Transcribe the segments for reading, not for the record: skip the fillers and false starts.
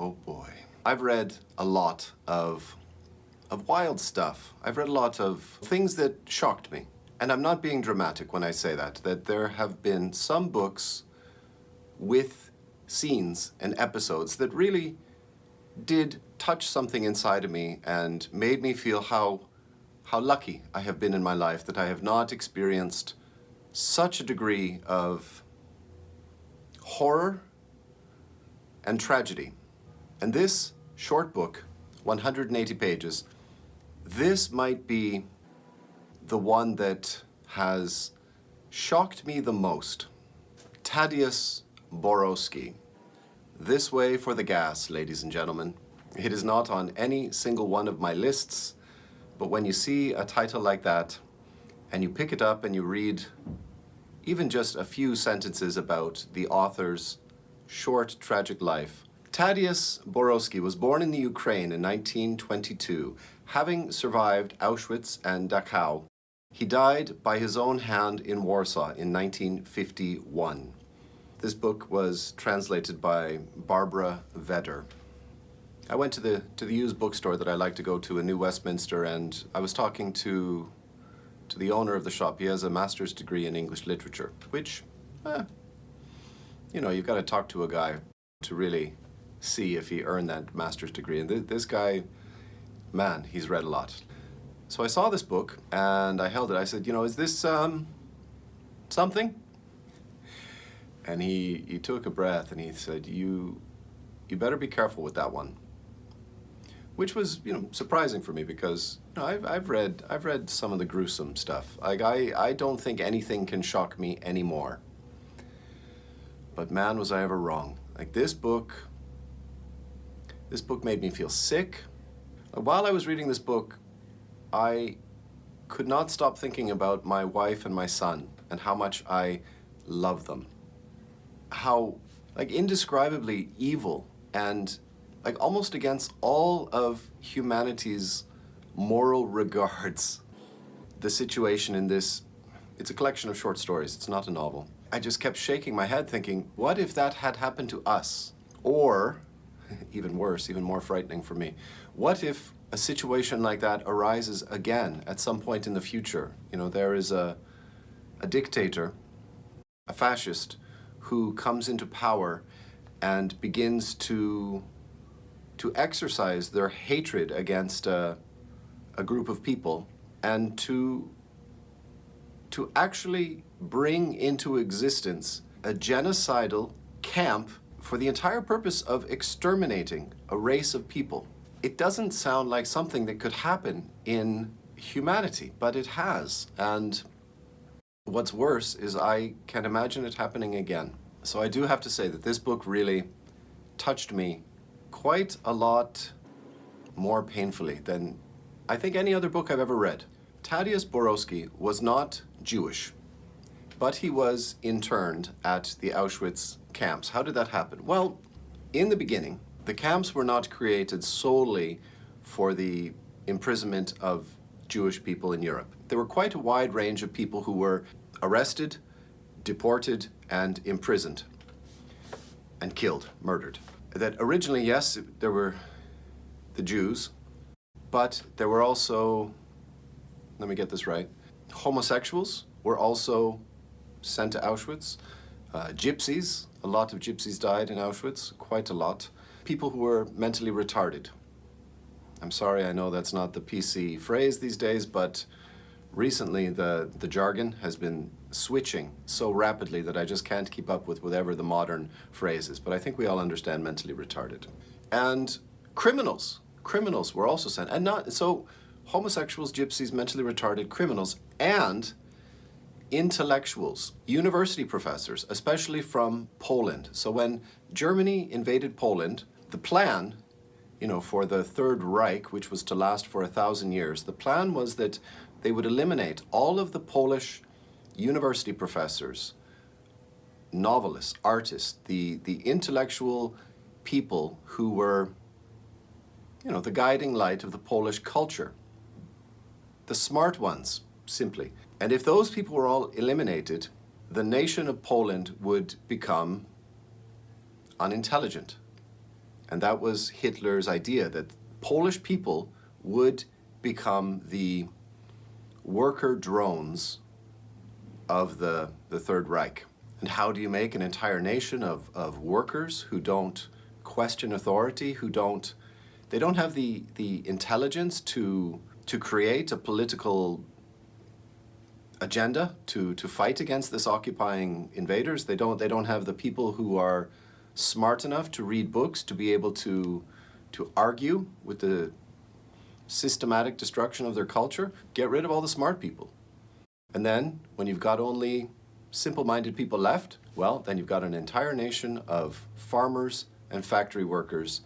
Oh boy. I've read a lot of wild stuff. I've read a lot of things that shocked me. And I'm not being dramatic when I say that there have been some books with scenes and episodes that really did touch something inside of me and made me feel how lucky I have been in my life that I have not experienced such a degree of horror and tragedy. And this short book, 180 pages, this might be the one that has shocked me the most. Tadeusz Borowski. This Way for the Gas, ladies and gentlemen. It is not on any single one of my lists, but when you see a title like that and you pick it up and you read even just a few sentences about the author's short, tragic life. Tadeusz Borowski was born in the Ukraine in 1922. Having survived Auschwitz and Dachau, he died by his own hand in Warsaw in 1951. This book was translated by Barbara Vedder. I went to the used bookstore that I like to go to in New Westminster, and I was talking to the owner of the shop. He has a master's degree in English literature, which, you've got to talk to a guy to really see if he earned that master's degree. And this guy, man, he's read a lot. So I saw this book and I held it. I said, is this something? And he took a breath and he said, you better be careful with that one. Which was, surprising for me because I've read some of the gruesome stuff. Like I don't think anything can shock me anymore. But man, was I ever wrong. Like this book made me feel sick. While I was reading this book, I could not stop thinking about my wife and my son and how much I love them. How, indescribably evil and, almost against all of humanity's moral regards. The situation in this, it's a collection of short stories, it's not a novel. I just kept shaking my head thinking, what if that had happened to us? Or, even worse, even more frightening for me, what if a situation like that arises again at some point in the future? There is a dictator, a fascist, who comes into power and begins to exercise their hatred against a group of people and to actually bring into existence a genocidal camp for the entire purpose of exterminating a race of people. It doesn't sound like something that could happen in humanity, but it has. And what's worse is I can imagine it happening again. So I do have to say that this book really touched me quite a lot more painfully than I think any other book I've ever read. Tadeusz Borowski was not Jewish, but he was interned at the Auschwitz camps. How did that happen? Well, in the beginning, the camps were not created solely for the imprisonment of Jewish people in Europe. There were quite a wide range of people who were arrested, deported, and imprisoned, and killed, murdered. That originally, yes, there were the Jews, but there were also, let me get this right, homosexuals were also sent to Auschwitz. Gypsies, a lot of gypsies died in Auschwitz, quite a lot. People who were mentally retarded. I'm sorry, I know that's not the PC phrase these days, but recently the jargon has been switching so rapidly that I just can't keep up with whatever the modern phrase is, but I think we all understand mentally retarded. And criminals were also sent, and not, so homosexuals, gypsies, mentally retarded, criminals, and intellectuals, university professors, especially from Poland. So when Germany invaded Poland, the plan, for the Third Reich, which was to last for 1,000 years, the plan was that they would eliminate all of the Polish university professors, novelists, artists, the intellectual people who were, the guiding light of the Polish culture. The smart ones, simply. And if those people were all eliminated, the nation of Poland would become unintelligent. And that was Hitler's idea, that Polish people would become the worker drones of the Third Reich. And how do you make an entire nation of workers who don't question authority, they don't have the intelligence to create a political agenda to fight against this occupying invaders. They don't have the people who are smart enough to read books, to be able to argue with the systematic destruction of their culture. Get rid of all the smart people. And then, when you've got only simple-minded people left, well, then you've got an entire nation of farmers and factory workers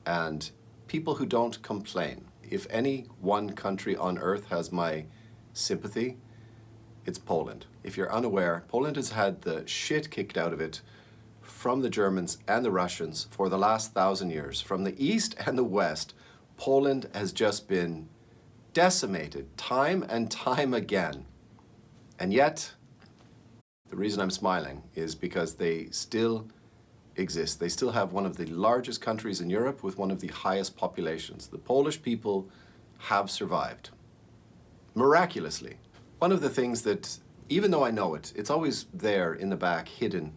and people who don't complain. If any one country on earth has my sympathy, it's Poland. If you're unaware, Poland has had the shit kicked out of it from the Germans and the Russians for the last 1,000 years. From the east and the west, Poland has just been decimated time and time again. And yet, the reason I'm smiling is because they still exist. They still have one of the largest countries in Europe with one of the highest populations. The Polish people have survived. Miraculously. One of the things that, even though I know it, it's always there in the back, hidden.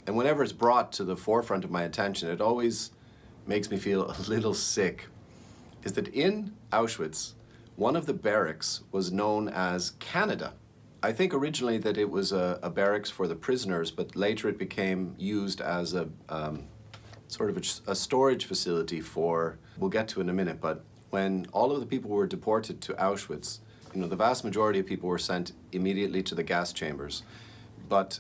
And whenever it's brought to the forefront of my attention, it always makes me feel a little sick, is that in Auschwitz, one of the barracks was known as Canada. I think originally that it was a barracks for the prisoners, but later it became used as a sort of a storage facility for, we'll get to in a minute, but when all of the people were deported to Auschwitz, you know, the vast majority of people were sent immediately to the gas chambers. But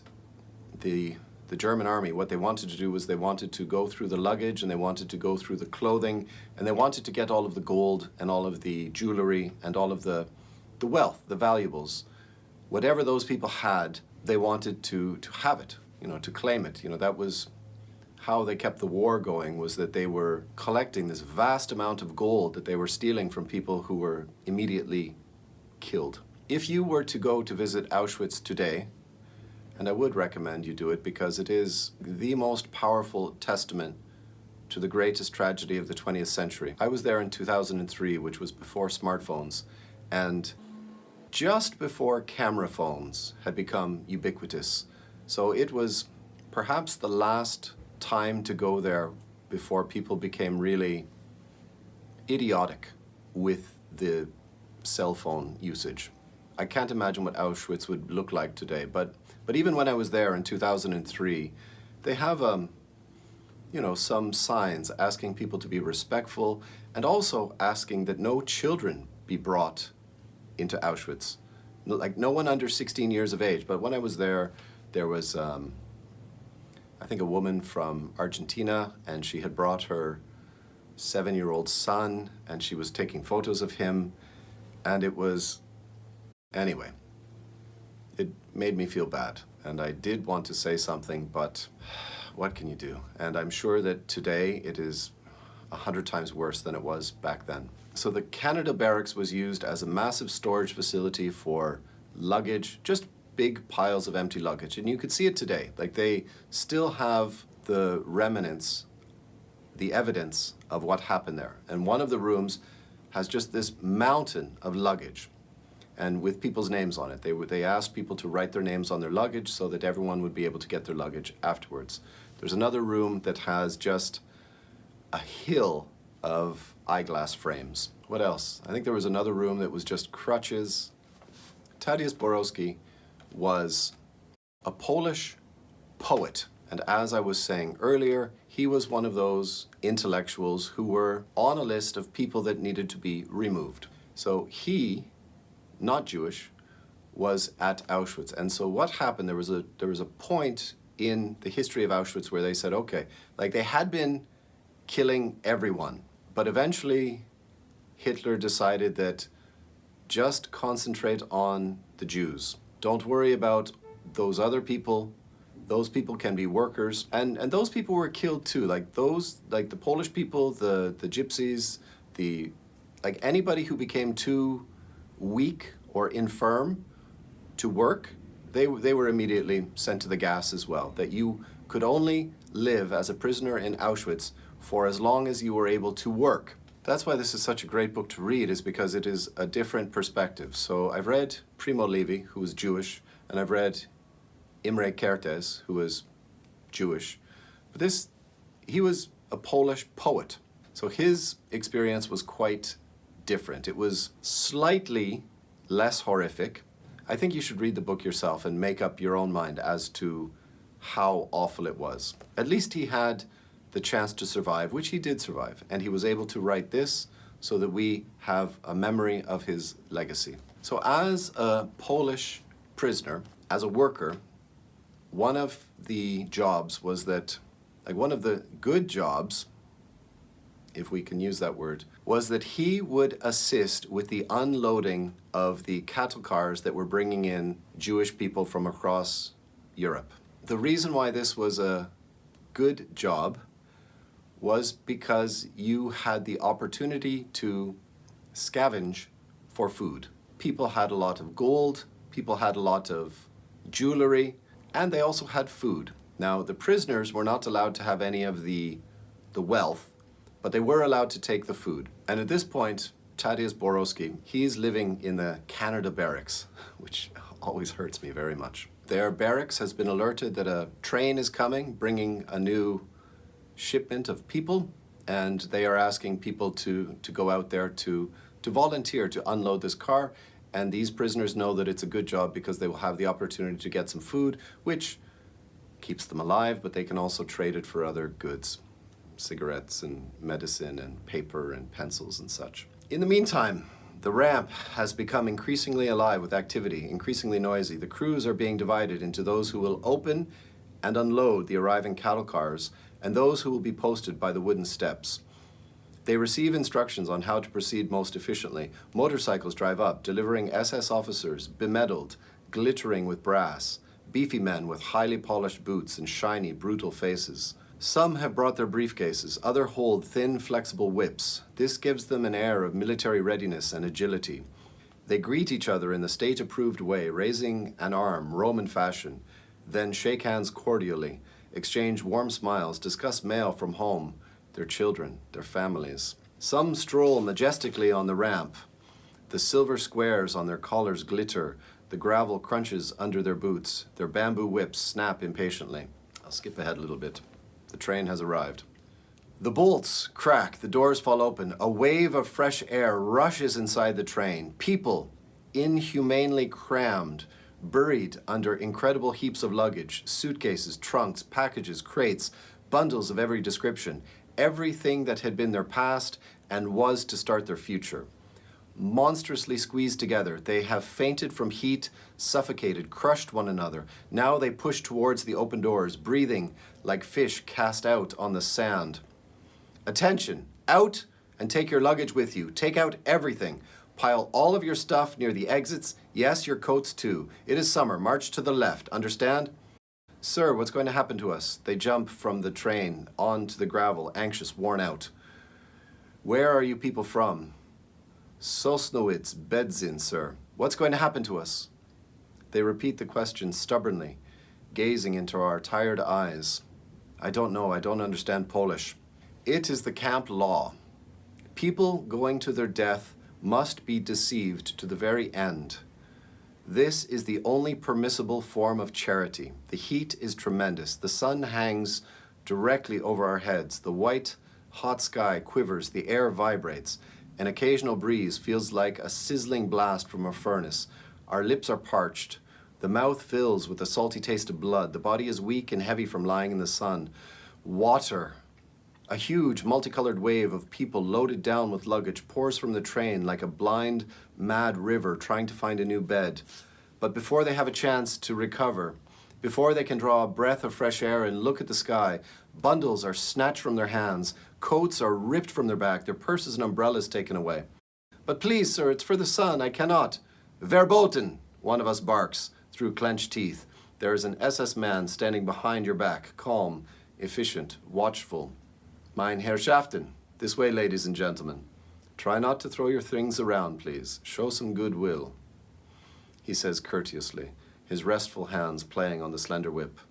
the German army, what they wanted to do was they wanted to go through the luggage and they wanted to go through the clothing and they wanted to get all of the gold and all of the jewelry and all of the wealth, the valuables. Whatever those people had, they wanted to have it, you know, to claim it. You know, that was how they kept the war going, was that they were collecting this vast amount of gold that they were stealing from people who were immediately killed. If you were to go to visit Auschwitz today, and I would recommend you do it because it is the most powerful testament to the greatest tragedy of the 20th century. I was there in 2003, which was before smartphones, and just before camera phones had become ubiquitous. So it was perhaps the last time to go there before people became really idiotic with the cell phone usage. I can't imagine what Auschwitz would look like today, but even when I was there in 2003, they have you know, some signs asking people to be respectful and also asking that no children be brought into Auschwitz. Like no one under 16 years of age. But when I was there, there was, I think, a woman from Argentina, and she had brought her 7-year-old son, and she was taking photos of him, and it was, anyway, it made me feel bad. And I did want to say something, but what can you do? And I'm sure that today it is 100 times worse than it was back then. So the Canada barracks was used as a massive storage facility for luggage, just big piles of empty luggage. And you could see it today. Like, they still have the remnants, the evidence of what happened there. And one of the rooms has just this mountain of luggage, and with people's names on it. They asked people to write their names on their luggage so that everyone would be able to get their luggage afterwards. There's another room that has just a hill of eyeglass frames. What else? I think there was another room that was just crutches. Tadeusz Borowski was a Polish poet. And as I was saying earlier, he was one of those intellectuals who were on a list of people that needed to be removed. So he, not Jewish, was at Auschwitz. And so what happened, there was a point in the history of Auschwitz where they said, okay, like, they had been killing everyone, but eventually Hitler decided that just concentrate on the Jews. Don't worry about those other people. Those people can be workers. And those people were killed too. Like the Polish people, the gypsies, like anybody who became too weak or infirm to work, they were immediately sent to the gas as well. That you could only live as a prisoner in Auschwitz for as long as you were able to work. That's why this is such a great book to read, is because it is a different perspective. So I've read Primo Levi, who was Jewish, and I've read Imre Kertész, who was Jewish. But he was a Polish poet. So his experience was quite different. It was slightly less horrific. I think you should read the book yourself and make up your own mind as to how awful it was. At least he had the chance to survive, which he did survive, and he was able to write this so that we have a memory of his legacy. So as a Polish prisoner, as a worker, one of the jobs was that, like one of the good jobs, if we can use that word, was that he would assist with the unloading of the cattle cars that were bringing in Jewish people from across Europe. The reason why this was a good job was because you had the opportunity to scavenge for food. People had a lot of gold, people had a lot of jewelry, and they also had food. Now, the prisoners were not allowed to have any of the wealth, but they were allowed to take the food. And at this point, Tadeusz Borowski, he's living in the Kanada barracks, which always hurts me very much. Their barracks has been alerted that a train is coming, bringing a new shipment of people, and they are asking people to go out there to volunteer to unload this car. And these prisoners know that it's a good job because they will have the opportunity to get some food, which keeps them alive, but they can also trade it for other goods, cigarettes and medicine and paper and pencils and such. In the meantime, the ramp has become increasingly alive with activity, increasingly noisy. The crews are being divided into those who will open and unload the arriving cattle cars and those who will be posted by the wooden steps. They receive instructions on how to proceed most efficiently. Motorcycles drive up, delivering SS officers, bemedaled, glittering with brass, beefy men with highly polished boots and shiny, brutal faces. Some have brought their briefcases, others hold thin, flexible whips. This gives them an air of military readiness and agility. They greet each other in the state-approved way, raising an arm, Roman fashion, then shake hands cordially, exchange warm smiles, discuss mail from home, their children, their families. Some stroll majestically on the ramp. The silver squares on their collars glitter, the gravel crunches under their boots, their bamboo whips snap impatiently. I'll skip ahead a little bit. The train has arrived. The bolts crack, the doors fall open. A wave of fresh air rushes inside the train. People, inhumanely crammed, buried under incredible heaps of luggage, suitcases, trunks, packages, crates, bundles of every description, everything that had been their past and was to start their future. Monstrously squeezed together, they have fainted from heat, suffocated, crushed one another. Now they push towards the open doors, breathing like fish cast out on the sand. Attention, out and take your luggage with you. Take out everything. Pile all of your stuff near the exits. Yes, your coats too. It is summer. March to the left. Understand? Sir, what's going to happen to us? They jump from the train onto the gravel, anxious, worn out. Where are you people from? Sosnowitz, Bedzin, sir. What's going to happen to us? They repeat the question stubbornly, gazing into our tired eyes. I don't know. I don't understand Polish. It is the camp law. People going to their death must be deceived to the very end. This is the only permissible form of charity. The heat is tremendous. The sun hangs directly over our heads. The white, hot sky quivers. The air vibrates. An occasional breeze feels like a sizzling blast from a furnace. Our lips are parched. The mouth fills with the salty taste of blood. The body is weak and heavy from lying in the sun. Water. A huge, multicolored wave of people loaded down with luggage pours from the train like a blind, mad river trying to find a new bed. But before they have a chance to recover, before they can draw a breath of fresh air and look at the sky, bundles are snatched from their hands, coats are ripped from their back, their purses and umbrellas taken away. But please, sir, it's for the sun, I cannot. Verboten, one of us barks through clenched teeth. There is an SS man standing behind your back, calm, efficient, watchful. Mein Herrschaften, this way, ladies and gentlemen. Try not to throw your things around, please. Show some goodwill. He says courteously, his restful hands playing on the slender whip.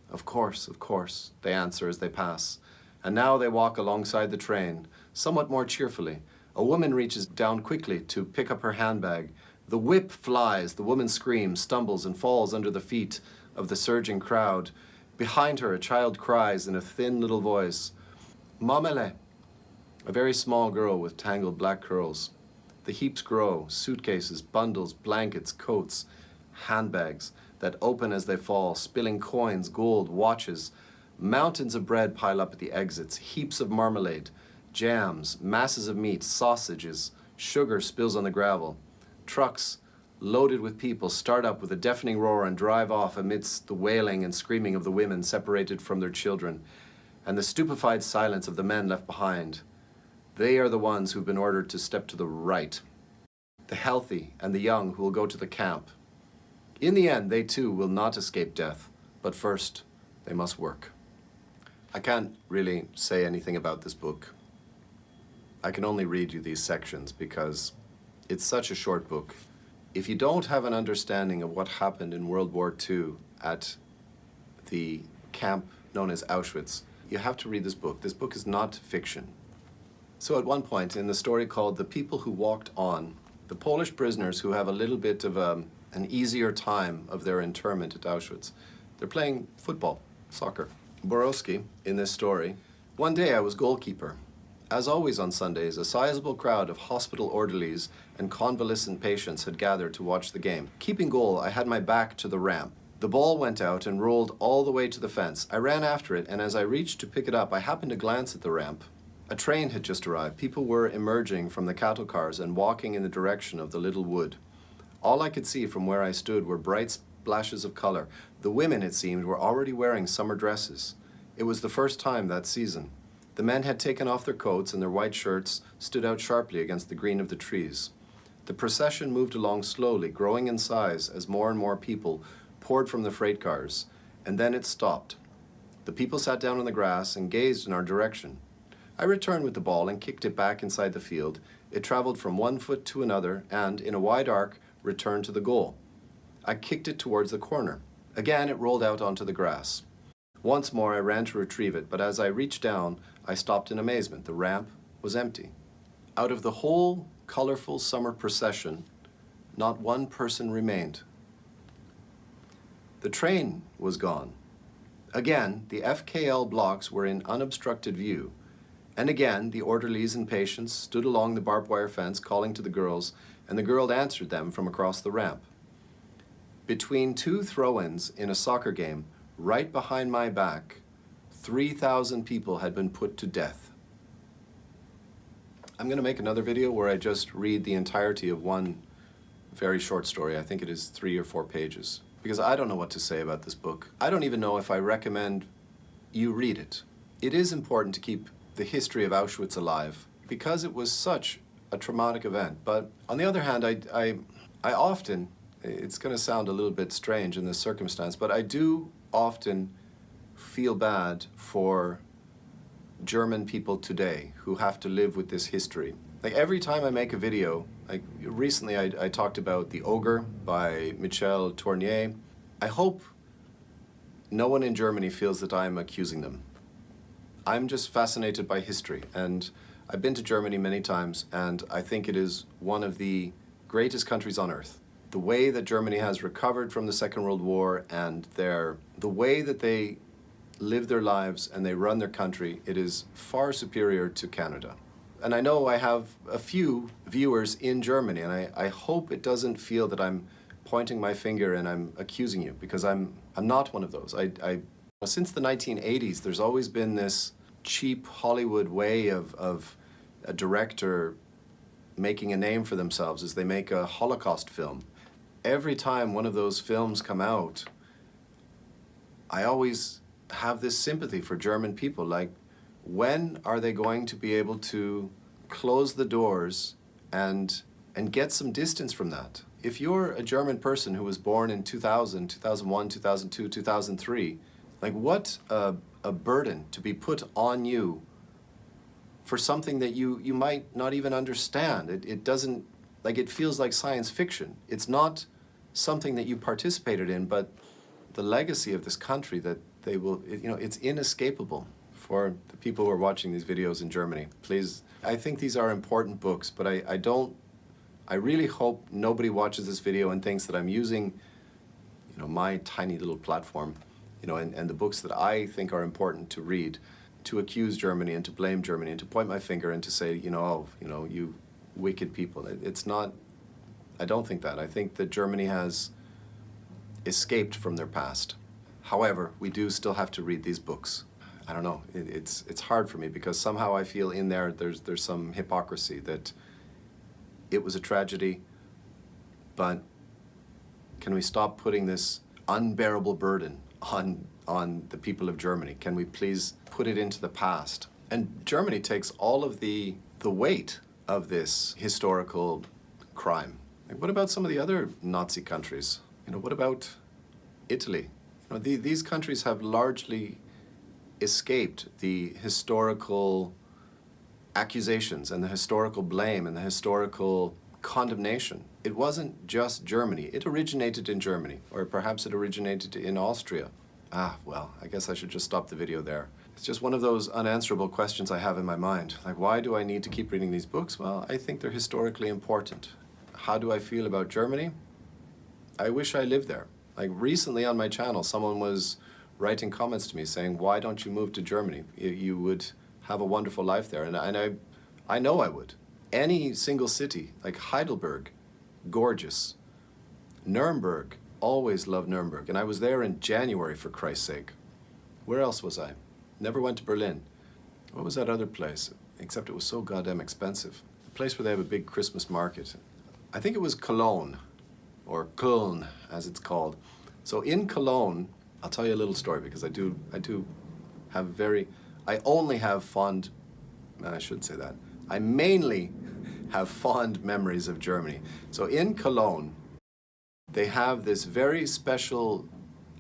Of course, they answer as they pass. And now they walk alongside the train, somewhat more cheerfully. A woman reaches down quickly to pick up her handbag. The whip flies, the woman screams, stumbles, and falls under the feet of the surging crowd. Behind her, a child cries in a thin little voice, "Mamele!" A very small girl with tangled black curls. The heaps grow, suitcases, bundles, blankets, coats, handbags that open as they fall, spilling coins, gold, watches. Mountains of bread pile up at the exits, heaps of marmalade, jams, masses of meat, sausages, sugar spills on the gravel. Trucks loaded with people start up with a deafening roar and drive off amidst the wailing and screaming of the women separated from their children, and the stupefied silence of the men left behind. They are the ones who've been ordered to step to the right, the healthy and the young who will go to the camp. In the end, they too will not escape death, but first, they must work. I can't really say anything about this book. I can only read you these sections because it's such a short book. If you don't have an understanding of what happened in World War II at the camp known as Auschwitz, you have to read this book. This book is not fiction. So at one point in the story called The People Who Walked On, the Polish prisoners who have a little bit of an easier time of their internment at Auschwitz, they're playing football, soccer. Borowski, in this story, "One day I was goalkeeper. As always on Sundays, a sizable crowd of hospital orderlies and convalescent patients had gathered to watch the game. Keeping goal, I had my back to the ramp. The ball went out and rolled all the way to the fence. I ran after it, and as I reached to pick it up, I happened to glance at the ramp. A train had just arrived. People were emerging from the cattle cars and walking in the direction of the little wood. All I could see from where I stood were bright splashes of color. The women, it seemed, were already wearing summer dresses. It was the first time that season. The men had taken off their coats and their white shirts stood out sharply against the green of the trees. The procession moved along slowly, growing in size as more and more people poured from the freight cars, and then it stopped. The people sat down on the grass and gazed in our direction. I returned with the ball and kicked it back inside the field. It traveled from one foot to another and, in a wide arc, returned to the goal. I kicked it towards the corner. Again, it rolled out onto the grass. Once more, I ran to retrieve it, but as I reached down, I stopped in amazement. The ramp was empty. Out of the whole colorful summer procession, not one person remained. The train was gone. Again, the FKL blocks were in unobstructed view. And again, the orderlies and patients stood along the barbed wire fence calling to the girls, and the girl answered them from across the ramp. Between two throw-ins in a soccer game, right behind my back, 3,000 people had been put to death. I'm going to make another video where I just read the entirety of one very short story. I think it is 3 or 4 pages. Because I don't know what to say about this book. I don't even know if I recommend you read it. It is important to keep the history of Auschwitz alive because it was such a traumatic event. But on the other hand, I often, it's going to sound a little bit strange in this circumstance, but I do often feel bad for German people today who have to live with this history. Like every time I make a video, like recently I talked about The Ogre by Michel Tournier. I hope no one in Germany feels that I'm accusing them. I'm just fascinated by history, and I've been to Germany many times, and I think it is one of the greatest countries on earth. The way that Germany has recovered from the Second World War and the way that they live their lives and they run their country, it is far superior to Canada. And I know I have a few viewers in Germany, and I hope it doesn't feel that I'm pointing my finger and I'm accusing you, because I'm not one of those. Since the 1980s, there's always been this cheap Hollywood way of a director making a name for themselves as they make a Holocaust film. Every time one of those films come out, I always have this sympathy for German people. Like, when are they going to be able to close the doors and get some distance from that? If you're a German person who was born in 2000, 2001, 2002, 2003, like what a burden to be put on you for something that you might not even understand. It doesn't, like, it feels like science fiction. It's not something that you participated in, but the legacy of this country that they will, it's inescapable. for the people who are watching these videos in Germany, please, I think these are important books, but I really hope nobody watches this video and thinks that I'm using, my tiny little platform, and the books that I think are important to read, to accuse Germany and to blame Germany and to point my finger and to say, you wicked people. It's not, I don't think that. I think that Germany has escaped from their past. However, we do still have to read these books. I don't know, it's hard for me because somehow I feel in there's some hypocrisy that it was a tragedy, but can we stop putting this unbearable burden on the people of Germany? Can we please put it into the past? And Germany takes all of the weight of this historical crime. Like, what about some of the other Nazi countries? What about Italy? These countries have largely escaped the historical accusations and the historical blame and the historical condemnation. It wasn't just Germany. It originated in Germany, or perhaps it originated in Austria. Well, I guess I should just stop the video there. It's just one of those unanswerable questions I have in my mind. Like, why do I need to keep reading these books? Well, I think they're historically important. How do I feel about Germany? I wish I lived there. Like, recently on my channel, someone was writing comments to me saying, why don't you move to Germany? You would have a wonderful life there. And I know I would. Any single city, like Heidelberg, gorgeous. Nuremberg, always loved Nuremberg. And I was there in January, for Christ's sake. Where else was I? Never went to Berlin. What was that other place? Except it was so goddamn expensive. The place where they have a big Christmas market. I think it was Cologne, or Köln, as it's called. So in Cologne, I'll tell you a little story because I do have I only have fond, I should say that. I mainly have fond memories of Germany. So in Cologne, they have this very special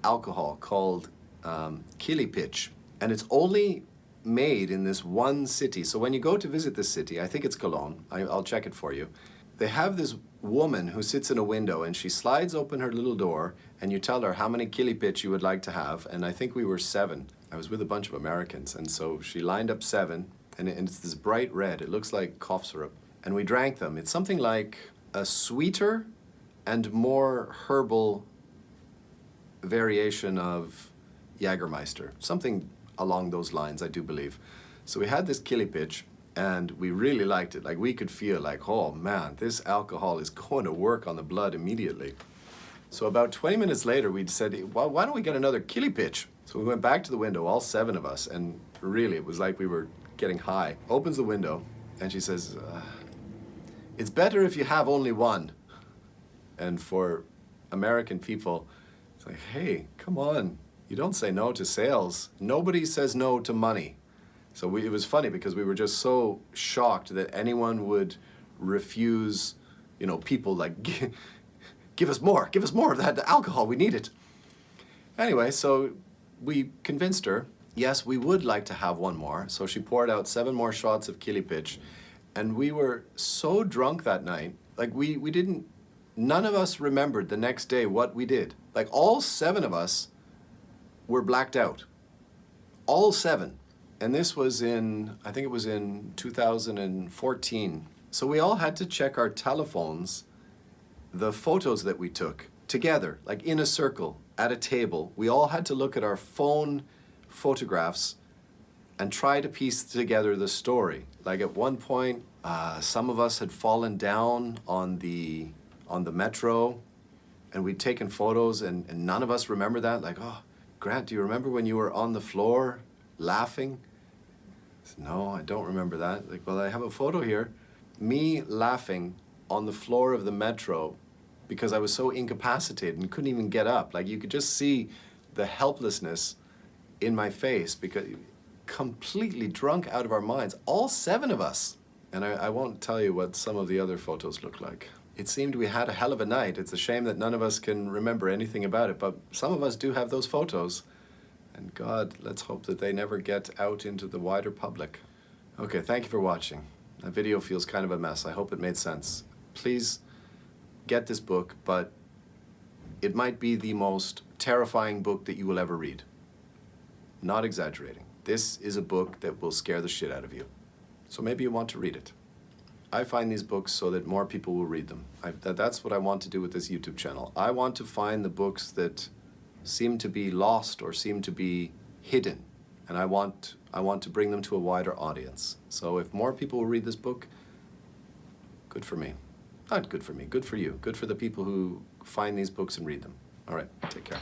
alcohol called Killepitsch, and it's only made in this one city. So when you go to visit this city, I think it's Cologne, I'll check it for you, they have this woman who sits in a window and she slides open her little door and you tell her how many Killepitsch you would like to have, and I think we were 7. I was with a bunch of Americans, and so she lined up 7, and it's this bright red. It looks like cough syrup. And we drank them. It's something like a sweeter and more herbal variation of Jägermeister. Something along those lines, I do believe. So we had this Killepitsch, and we really liked it. Like, we could feel like, oh man, this alcohol is going to work on the blood immediately. So about 20 minutes later, we'd said, well, why don't we get another Killepitsch? So we went back to the window, all 7 of us, and really, it was like we were getting high. Opens the window, and she says, it's better if you have only one. And for American people, it's like, hey, come on. You don't say no to sales. Nobody says no to money. So it was funny because we were just so shocked that anyone would refuse, people like, give us more of that alcohol, we need it. Anyway, so we convinced her, yes, we would like to have one more. So she poured out 7 more shots of Killepitsch, and we were so drunk that night, like none of us remembered the next day what we did. Like, all 7 of us were blacked out. All 7. And this was I think it was in 2014. So we all had to check our telephones, the photos that we took together, like in a circle, at a table. We all had to look at our phone photographs and try to piece together the story. Like, at one point, some of us had fallen down on the metro, and we'd taken photos, and none of us remember that. Like, oh, Grant, do you remember when you were on the floor laughing? I said, no, I don't remember that. Like, well, I have a photo here. Me laughing on the floor of the metro because I was so incapacitated and couldn't even get up. Like, you could just see the helplessness in my face because completely drunk out of our minds, all 7 of us. And I won't tell you what some of the other photos look like. It seemed we had a hell of a night. It's a shame that none of us can remember anything about it, but some of us do have those photos. And God, let's hope that they never get out into the wider public. Okay, thank you for watching. That video feels kind of a mess. I hope it made sense. Please get this book, but it might be the most terrifying book that you will ever read. Not exaggerating. This is a book that will scare the shit out of you. So maybe you want to read it. I find these books so that more people will read them. That's what I want to do with this YouTube channel. I want to find the books that seem to be lost or seem to be hidden. And I want to bring them to a wider audience. So if more people will read this book, good for me. Not good for me, good for you. Good for the people who find these books and read them. All right, take care.